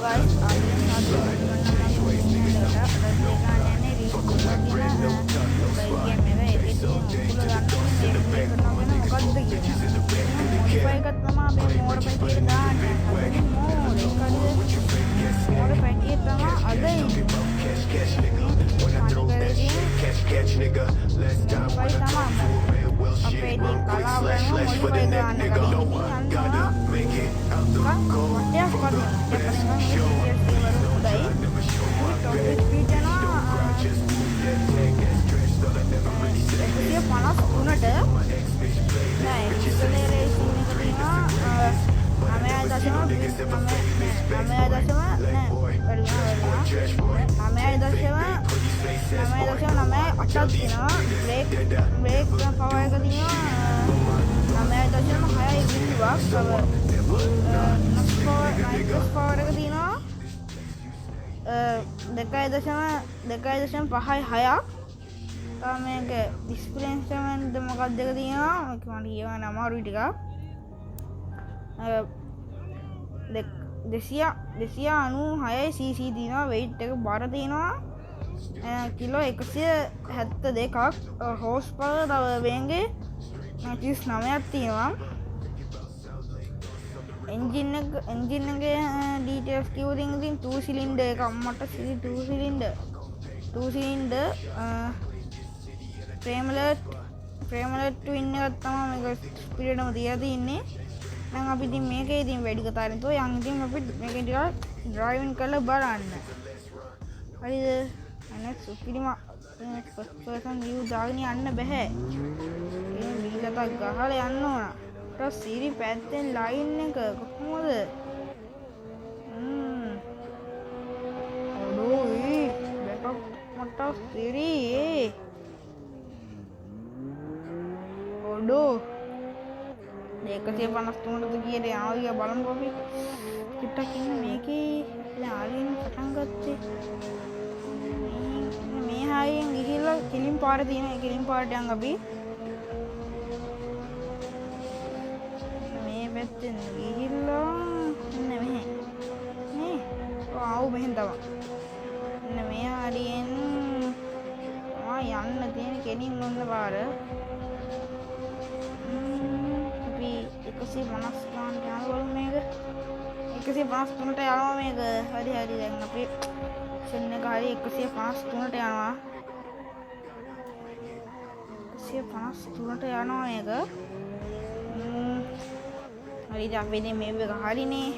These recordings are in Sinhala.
guys, audience satu menang ada dengan ini di Filipina bagian merah itu udah gantung dia karena මොකක්ද කියලා modify එකක් තමයි අපි මෝඩ් පැටියට දාන්නේ හදන්නේ මෝඩ් පැටිය තමයි අද අපේ දී කලාව modify දාන්න dia panas punat ya nah ini selera sini ketika namanya ada sama namanya atas ini break power ketika namanya ada sama kayak ini juga kalau power ketika දෙකයි දශම පහයි හයක් මේක ඩිස්පලේන්ස්ටමන්ට මොකක් දෙක තියෙනවා මට කියවන්න අමාරුයි ටිකක් 296 cc තියෙනවා වෙයිට් එක බර තියෙනවා කිලෝ 172ක් හෝස් පවර් තව වේගය 39ක් තියෙනවා එන්ජින් එකේ ඩීටේල්ස් කිව්වොතින් ඉතින් 2 සිලින්ඩර් එකක් මට 2 සිලින්ඩර් ෆ්‍රේම්ලට් ට්වින් එකක් තමයි මේක ස්පීඩ්ටම තියලා තින්නේ දැන් අපි ඉතින් මේකේ ඉතින් වැඩි කතා කරන්නේ තෝ යන් ඉතින් අපි මේකෙන් ටිකක් ඩ්‍රයිවිං කරලා බලන්න හරිද අනේ සුපිරිම ෆස්ට් පර්සන් view දාගෙන යන්න බෑ ඒ වීලක් ගහලා යන්න ඕන සිරි පැත්තෙන් ලයින් එක කොහොමද ඔඩෝයි බැකප් මට සිරි ඔඩෝ 153ට ගියේ ආවිය බලමුකෝ අපි චුට්ටක් ඉන්න මේකේ යාළුවෙන් පටන් ගත්තේ මේ හයියෙන් ගිහිල්ලා කිලින් පාර තියෙන කිලින් පාරට යන් අපි පැත්තෙන් ගිහිල්ලා එන්න මෙහෙ නේ ආව් මෙහෙන් තමයි එන්න මේ හරියෙන් යන්න තියෙන කෙනින් ඔන්න පාර අපි 150 ගානට යනවලු මේක 153ට යනවා මේක හරි දැන් අපි සෙන් එක හරි 153ට යනවා 153ට යනවා මේක හරි අපි ඉතින් මේක හරිනේ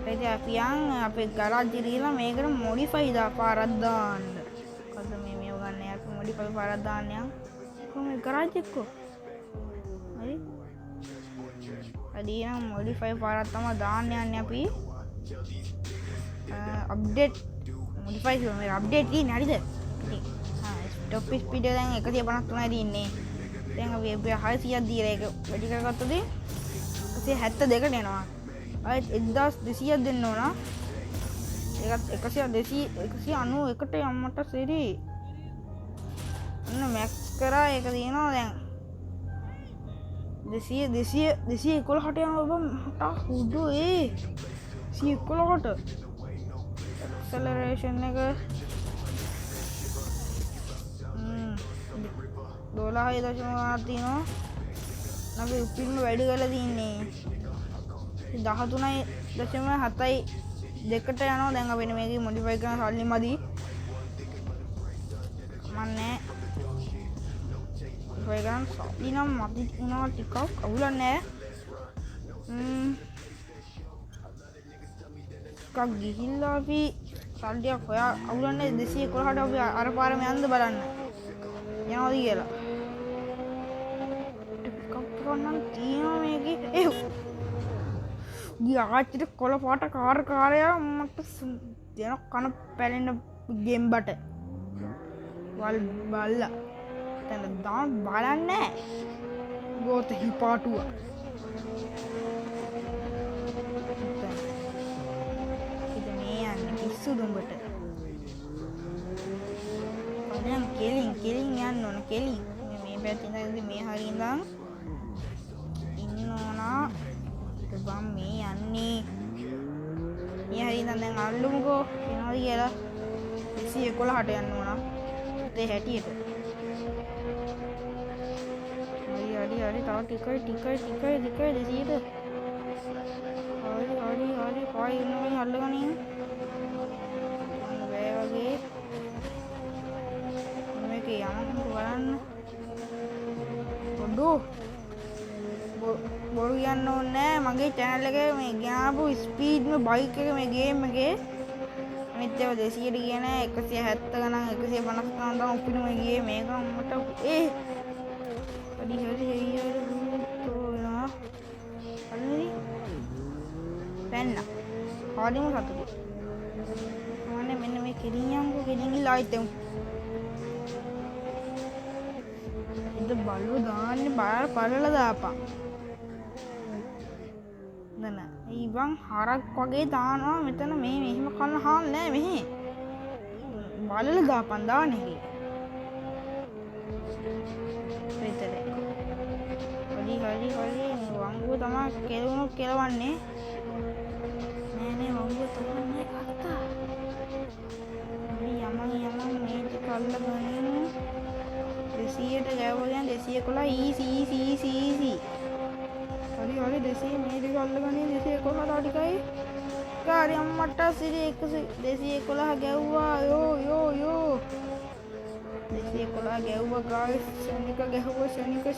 ඊට අපි යන් අපේ ගරාජ් එකේ ගිහලා මේකට මොඩිෆයි පාරක් දාන්න මොකද මේව ගන්න අපි මොඩිෆයි පාරක් දාන්න යන් කොහොමද ගරාජ් එකකෝ හරි නම් මොඩිෆයි පාරක් තමයි දාන්න යන්නේ අපි අප්ඩේට් මොඩිෆයි කරමු මේ අප්ඩේට් තියෙන්නේ හරිද ඉතින් ටොප් ස්පීඩ් එක දැන් 153යි තියෙන්නේ දැන් අපි 600ක් දීලා ඒක වැඩි කරගත්තොත් 172ට එනවා ආයෙත් 1200ක් දෙන්න ඕන ඒකත් 191ට යන්නට සිරි අන්න මැක්ස් කරා ඒක තියෙනවා දැන් 211ට යනවා මට හුදු 111ට ඇක්සලරේෂන් එක 12.8 තියෙනවා අපි උපින්ම වැඩි කරලා තින්නේ 13.7යි දෙකට යනවා දැන් අපි මේක මොඩිෆයි කරන සල්ලි මදි මන්නේ මොඩිෆයි කරන සල්ලි නම් මදි වුණා ටිකක් අවුලක් නැහැ ටිකක් ගිහිල්ලා අපි සල්ලියක් හොයා අවුලක් නැහැ 211ට අපි අර පාරම යන්න බලන්න යනවාද කියලා නම් තියෙනවා මේකේ ගියාච්චිට කොළ පාට කාර්යය මට දෙන කන පැලෙන ගෙම්බට වල් බල්ලා දැන් දාන්න බලන්නේ ගෝත හිපාටුව ඉතින් මේ යන්නේ පිස්සු දුඹට දැන් කෙලින් යන්න ඕන කෙලින් මේ පැත්තෙන් ඉඳන් මේ හරිය ඉඳන් ඉන්න ඕන බම් මේ යන්නේ මිනිහ හරි ඉඳන් දැන් අල්ලමුකෝ එනවාද කියලා 211ට යන්න ඕන ඒ හැටියට හරි තව ටිකයි 200ට හරි කොයි ඉන්නකන් අල්ලගනින් බෑ වගේ මේකේ යන්න බලන්න පොඩ්ඩෝ බොරු කියන්න ඕනේ නෑ මගේ channel එකේ මේ ගාපු ස්පීඩ්ම බයික් එක මේ ගේම් එකේ අනිත් ඒවා 200ට කියන 170 ගණන් 150 ගණන් තමයි උපින මේ ගියේ මේක මට හරි තෝරනවා හරි පැන්න හරිම සතුටුයි මම මෙන්න මේ කෙලියන්කෝ කෙලින් ගිහලා ආයිත් එමු ඉත බලුව දාන්නේ බලලා දාපන් දන්න ඉබන් හරක් වගේ දානවා මෙතන මේ මෙහෙම කන්න හාල් නෑ මෙහි බලලා දාපන් දාන එකේ විතරේ හරි වංගුව තමයි කෙලවුණොත් කෙලවන්නේ නෑ වංගුව තමයි කත්තා හරි යමන් මේ ටික අල්ලගෙන 200ට ගෑවුවා දැන් 211 ඊසි හරි 200 මේ ටික අල්ලගන්නේ 211 තව ටිකයි කාරි අම්මට සිරි 211 ගැව්වා යෝ 211 ගැව්වා ගායිස් ශනික ගැහුවා ශනික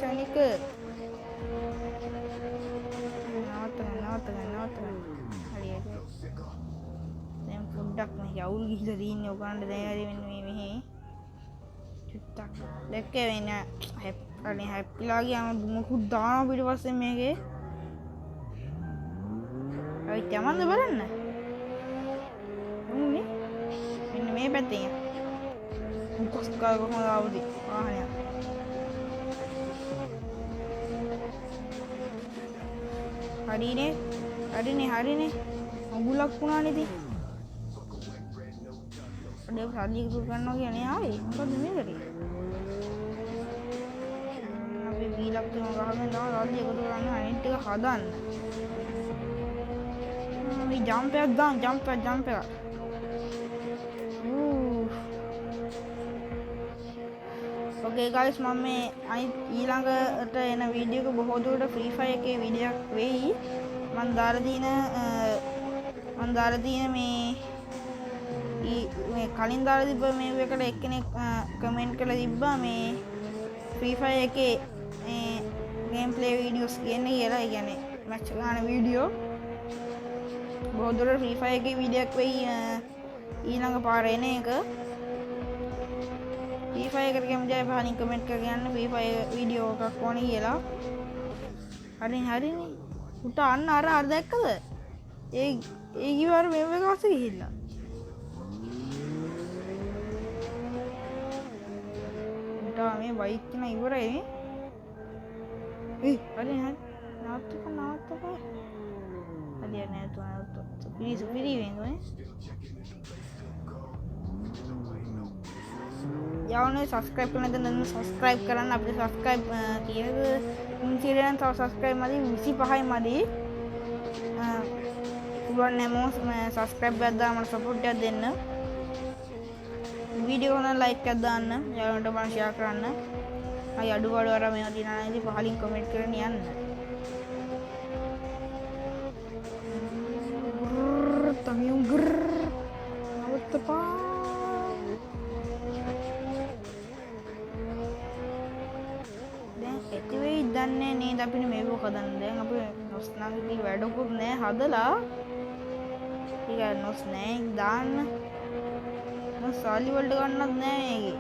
නවත්තගන්න හරියට දැන් පොඩ්ඩක් මේ යවුල් ගිහිල්ලා දින්නේ ඔයගොල්ලන්ට දැන් හරි මෙන්න මෙහි චුට්ටක් දැක්කේ වෙන හැප්පිලා ගියාම මොකුත් දානවා පිටිපස්සේ මේකේ අයි යමන්ද බලන්න උන්නේ මෙන්න මේ පැත්තේ මොකස් ගාව කොහමද ආවදී වාහනය හරිනේ අඟුලක් වුණානේ ඉතින් අඩේ සල්ලි ඉතුරු කරනවා කියන්නේ ආවේ මොකද මේ කරේ අපි වීලක් තුන ගහගෙන තමයි සල්ලි ඉතුරු කරන්න අනිත් ටික හදන්න මේ ජම්ප් එකක් දාන්න ජම්ප් එක Okay guys මම මේ අනිත් ඊළඟට එන වීඩියෝ එක බොහෝ දුරට Free Fire එකේ වීඩියෝ එකක් වෙයි මම දාලා තියෙන මේ කලින් දාලා තිබ්බ මේ එකට එක්කෙනෙක් කමෙන්ට් කරලා තිබ්බා මේ Free Fire එකේ මේ ගේම් ප්ලේ වීඩියෝස් ගන්න කියලා. ඒ කියන්නේ මැච් ගන්න වීඩියෝ බොහෝ දුරට Free Fire එකේ වීඩියෝ එකක් වෙයි ඊළඟ පාරේ එන එක. Free Fire එකට කැමති අය පහලින් කමෙන්ට් කරගෙන යන්න Free Fire වීඩියෝ එකක් ඕනේ කියලා. හරිනේ. උට අන්න අර දැක්කද? ඒ කිව්වාර මේව එක අස්සේ ගිහිල්ලා. උට මේ බයික් එක ඉවරයි නේ. හරි. නවත්තක. හරියට නෑ පිරි වෙන්නේ. यावने सब्सक्राइब करने तो सब्सक्राइब करना अपने सब्सक्राइब किए इंसिडेंट और सब्सक्राइब मारी उसी पहाई मारी पूरा नेमोस में सब्सक्राइब कर दा हमारा सपोर्ट कर देना वीडियो को ना लाइक कर दाना यार उन्हें बार शेयर करना आई अडू वाला वाला में अभी ना ये पहाड़ी कमेंट करने आना तमियों नवत पा ඇතිවෙයි දන්නේ නේද අපිට මේක හදන්න. දැන් අපි නොස් නැගී වැඩකුත් නෑ හදලා. ටික නොස් නෑ දාන්න. නොස් සාලි වලට ගන්නත් නෑ මේකේ.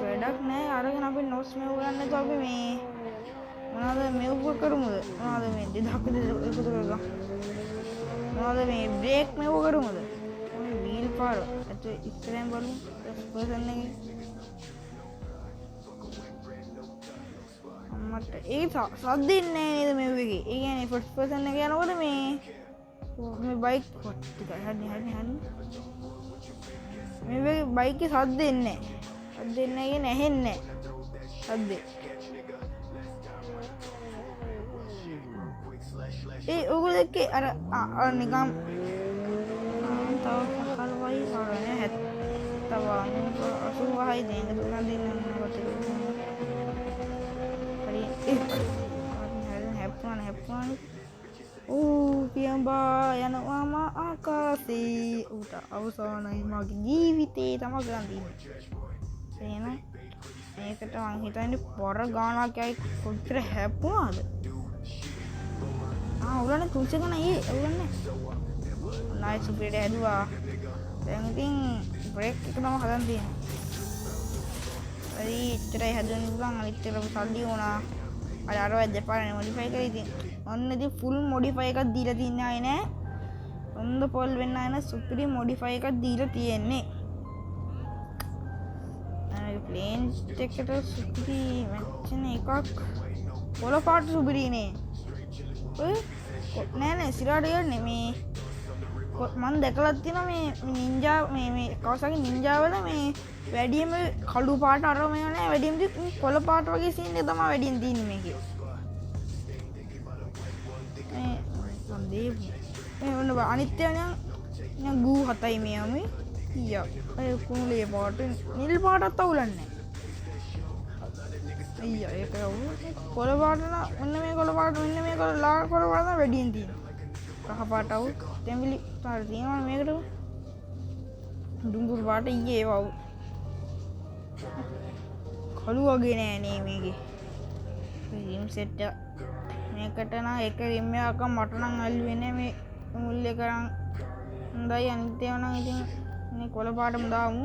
වැඩක් නෑ අරගෙන අපි නොස් මෙව ගන්න તો අපි මේ මොනවද මෙව කරමුද? මොනවද මේ 2000 එකතු කරගමු. මොනවද මේ බ්‍රේක් මෙව කරමුද? මේ වීල් පාර ඇතුලේ ඉස්සරහින් බලමු. පර්සන් එකේ මට ඒ සද්දින්නේ නේද මේ එකේ. ඒ කියන්නේ ෆස්ට් පර්සන් එක යනකොට මේ බයික් කොට ටික හරි මේ බයික් එකේ සද්දෙන්නේ කියන්නේ ඇහෙන්නේ සද්දේ ඔයගොල්ලෝ එක්ක අර නිකම් තව පහළවයි වගේ 80යි දෙන්න තුනක් දෙන්න හරි හැප්පුණා පියඹා යනවාම ආකාසේ උට අවසානයි මගේ ජීවිතේ තමයි ගන්න තියෙන්නේ එහෙනම් මේකට මං හිතන්නේ පොර ගානක් යයි කොච්චර හැප්පුණාද උලන්නේ 300 ගණන් උලන්නේ නයිස් සුපිරිට හැදුවා දැන් ඉතින් බ්‍රේක් එක තමයි හදන්න තියෙන්නේ හරි ඉතරයි හදන්න පුළුවන් අනිත් එක සල්ලි වුණා අර දෙපාරනේ මොඩිෆයි කරේ ඉතින් ඔන්න ඉතින් ෆුල් මොඩිෆයි එකක් දීලා තියන්නේ ආයේ නෑ හොඳ පොල් වෙන්න ආයේ සුපිරි මොඩිෆයි එකක් දීලා තියෙන්නේ ප්ලේන් එකට සුපිරි මැච් එකක් පොළ පාට සුපිරිනේ ඔය නෑ සිරාට යන්නේ මේ මම දැකලා තියෙනවා මේ නින්ජා මේ කවසාගේ නින්ජා වල මේ වැඩිම කළු පාට අර මේ නෑ වැඩිම කොළ පාට වගේ සීන් එක තමයි වැඩියෙන් තියෙන්නේ මේකේ මේ ඔන්න අනිත් ඒවා නිකන් ගූ 7යි මේ යමි ඊයා අය කුණුලේ පාට නිල් පාටත් අවුලන්නේ ඊයා ඒක කොළ පාට නා ඔන්න මේ කොළ පාට මෙන්න මේ කොළ ලා කොළ පාට වැඩියෙන් තියෙනවා කහ පාට අවුල් තෙම්බිලි පාට තියෙනවා මේකට දුඹුරු පාට ඊයේ ඒවා කළු වගේ නෑනේ මේකේ රිම් සෙට් මේකට නම් එක රිම් එකක් මට නම් අල්ලු වෙන්නේ මේ මුල් එක නම් හොඳයි අනිත් ඒවා නම් ඉතින් මේ කොළ පාටම දාමු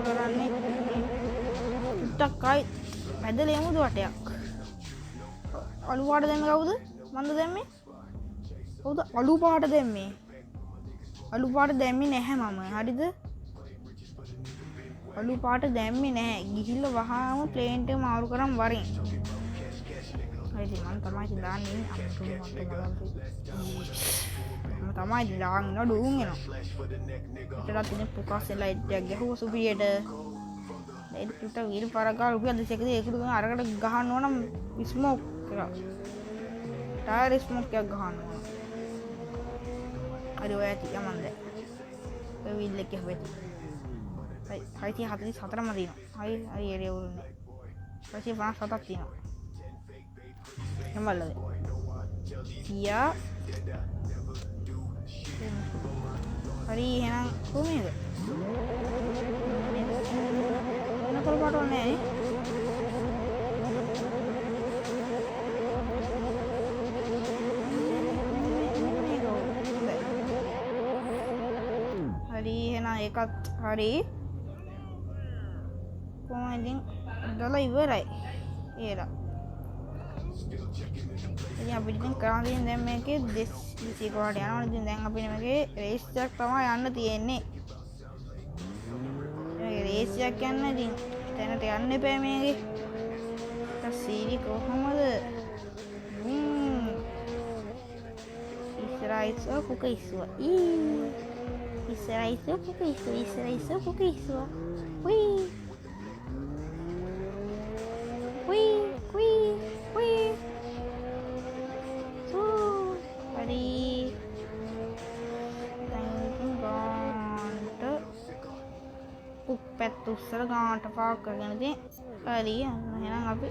කරන්නේ ටක්කයි පැදලා යමුද වටයක් අලු පාට දැම්මේ කවුද මන්ද දැම්මේ කවුද අලු පාට දැම්මේ අලු පාට දැම්මේ නැහැ මම හරිද අලු පාට දැම්මේ නැහැ ගිහිල්ලා වහාම ප්ලේන් එක මාරු කරන් වරින් හරිද මම තමයි දාන්නේ මම තමයි දාන්න ඩුන් එනවා ඒකට තියෙන ප්‍රකාශ ලයිට් එකක් ගැහුවා සුපිරියට ඒකට වීල් පරකාර රුපියල් 200ක ඒකට අරකට ගහන්න ඕන ස්මෝක් එක ටයර් ස්මෝක් එකක් ගහන්න ඕන හරි ඔය ඇති යමන්ද ඔය වීල් එක හැබැයි හයි 44ම තියෙනවා හයි ඒරිය උරුනේ 57ක් තියෙනවා එමල්ලද තියා හරි එහෙනම් කොහේද එන කොළ පාට ඕනේ හරි එහෙනම් ඒකත් හරි කොහොමද දලා ඉවරයි ඒලා ඉතින් අපිට ඉතින් කරන්න තියෙන දැන් මේකේ දෙසි කොහට යනවා ඉතින් දැන් අපිට මේකේ රේස් එකක් තමයි යන්න තියෙන්නේ මේ රේස් එකක් යන්න ඉතින් දැනට යන්න එපා මේකේ තසීරි කොහමද ඉස්සරයිසෝ පුකයිසෝ ඉස්සරයිසෝ පුකයිසෝ වී උස්සල ගානට පාක් කරගෙන ඉතින් හරි එහෙනම් අපි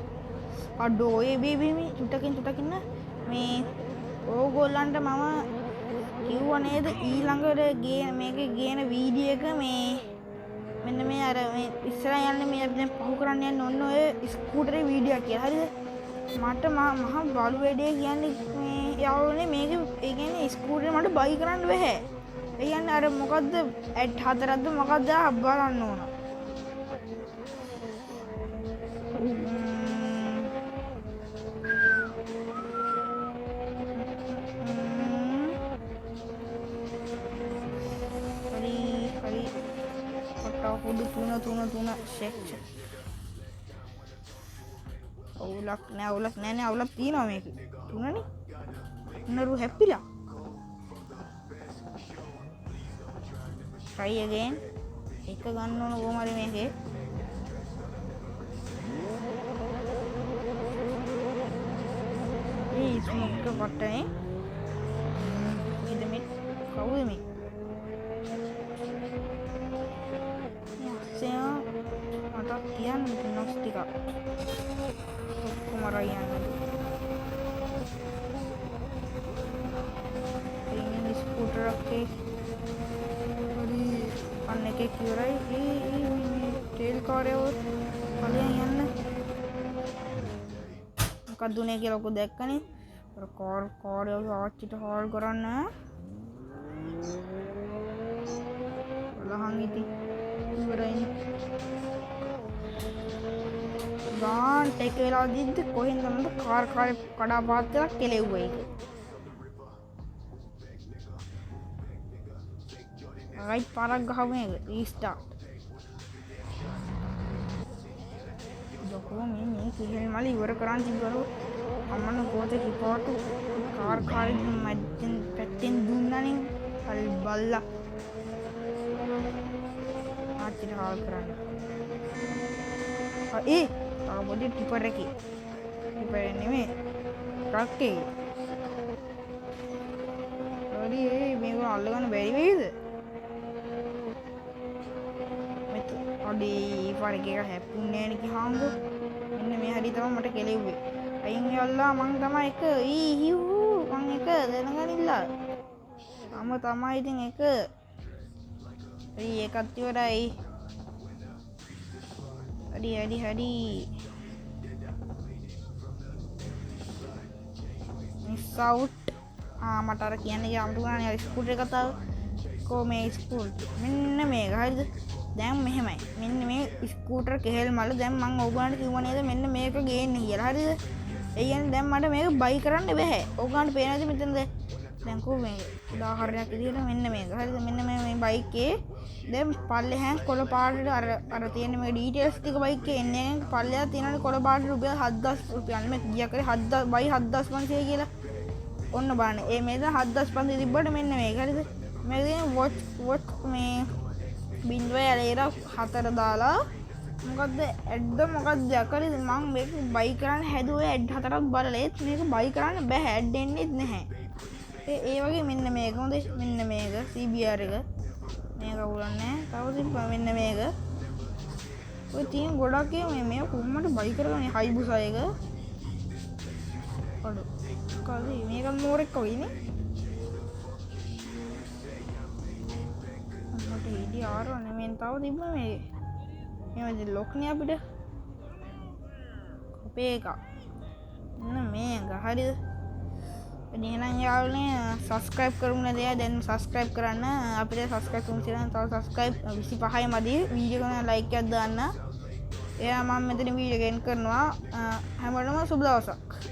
අඩෝ ඒ බේබී මේ චුට්ටකින් මේ ඕගොල්ලන්ට මම කිව්වා නේද ඊළඟට මේකේ ගේන වීඩියෝ එක මේ මෙන්න මේ අර මේ ඉස්සරහ යන්නේ මේ අපි දැන් පහු කරන්න යන්නේ ඔන්න ඔය ස්කූටරේ වීඩියෝ කියලා හරිද මට මහා බලු වැඩේ කියන්නේ මේ යාළුවනේ මේක ඒ කියන්නේ ස්කූටරේ මට බයි කරන්න බෑ ඒ කියන්නේ අර මොකද්ද ඇඩ් 4ක්ද මොකද්ද බලන්න ඕන තුන සෙක්ෂන් අවුලක් නෑ අවුලක් තියෙනවා මේක තුනනේ නරු හැප්පිලා try again එක ගන්න ඕන කොහමද මේකේ ස්මෝක් එක පට්ටනේ මේ කවුද මේ යස්සයා මටත් කියන්න නොස් ටික ඔක්කොම අරන් යන්න ස්කූටර් එකේ හරි අන්න එකේ ඉවරයි ටේල් කාරයව කලින් යන්න මොකක්ද උනේ කියලා ඔක දැක්කනේ අර කාරයව ආච්චිට හාල් කරන්න ලහන් ඉතින් ඉවරයි ගාන් ටෙක් වෙලා දිද්දි කොහෙන්ද මන්ද කාර් කඩා පාත් වෙලා කෙලෙව්වා ඒක රයිට් පාරක් ගහමු මේක රීස්ටාර්ට් දොකෝ මේ කිහෙල් මල ඉවර කරන් තිබ්බලු අම්මන පොතේ රිපෝට් කාර් මැද්දෙන් පැත්තෙන් දුන්නානේ අල් බල්ලා ආච්චිට හාල් කරන්න තාම පොඩි ටිපර් එකේ ටිපර් නෙමෙයි ට්‍රක් එකේ හරි මේක අල්ලගන්න බැරි වෙයිද අඩේ පාරක එක හැප්පුන්නේ නැහැ නේ හාමුදුර මෙන්න මේ හරි තමයි මට කෙලෙව්වේ අයින් යල්ලා මං තමයි එක හිව් මං එක දැනගනින්න තමයි ඉතින් එක හරි ඒකත් ඉවරයි හරි මිස් අවුට් මට අර කියන්නේ යම්තුගානේ අර ස්කූටර් එක කතාව කො මේ ස්කූල් මෙන්න මේක හරිද දැන් මෙහෙමයි මෙන්න මේ ස්කූටර් කෙහෙල් මල දැන් මං ඕගොල්ලන්ට කිව්වා නේද මෙන්න මේක ගේන්න කියලා හරිද ඒ කියන්නේ දැන් මට මේක බයි කරන්න බෑ ඕගොල්ලන්ට පේනද මෙතනද දැන් කො මේ උදාහරණයක් විදිහට මෙන්න මේක හරිද මෙන්න මේ බයික් එකේ දැන් පල්ලෙහාන් කොළ පාටට අර තියෙන මේ ඩීටේල්ස් ටික බයික් එකේ එන්නේ පල්ලෙහා තියෙනනේ කොළ පාටට රුපියල් 7000 රුපියල් මේ ගියා කරේ 7000 බයි 7500 කියලා ඔන්න බලන්න ඒ මේක 7500 තිබ්බට මෙන්න මේක හරිද මේක තියෙන වොච් මේ බින්දුවේ ඇලේර 4 දාලා මොකද්ද ඇඩ්ද මොකක්ද යකරේ මම මේක බයි කරන්න හැදුවේ ඇඩ් 4ක් බලලා ඒත් මේක බයි කරන්න බෑ ඇඩ් එන්නේත් නැහැ ඒ වගේ මෙන්න මේක හොඳයි මෙන්න මේක CBR එක මේක උලන්නේ තව තිබ්බා මෙන්න මේක ඔය තියෙන ගොඩක් මේ කොහොමද බයි කරගන්නේ හයිබුසා එක අඩු කවුද මේක මෝරෙක් වගේනේ මට ඉඩි ආරවන්නේ මෙන් තව තිබ්බ මේ මේවද ලොක්නේ අපිට කොපේ එක නෑ මේක හරිද එහෙනම් යාළුවනේ සබස්ක්‍රයිබ් කරමු නේද දැන් සබස්ක්‍රයිබ් කරන්න අපිට සබස්ක්‍රයිබ් කරමු කියලා තව සබස්ක්‍රයිබ් 25යි මදි වීඩියෝ එක ලයික් එකක් දාන්න එයා මම මෙතන වීඩියෝ එක එන්ඩ් කරනවා හැමෝටම සුබ දවසක්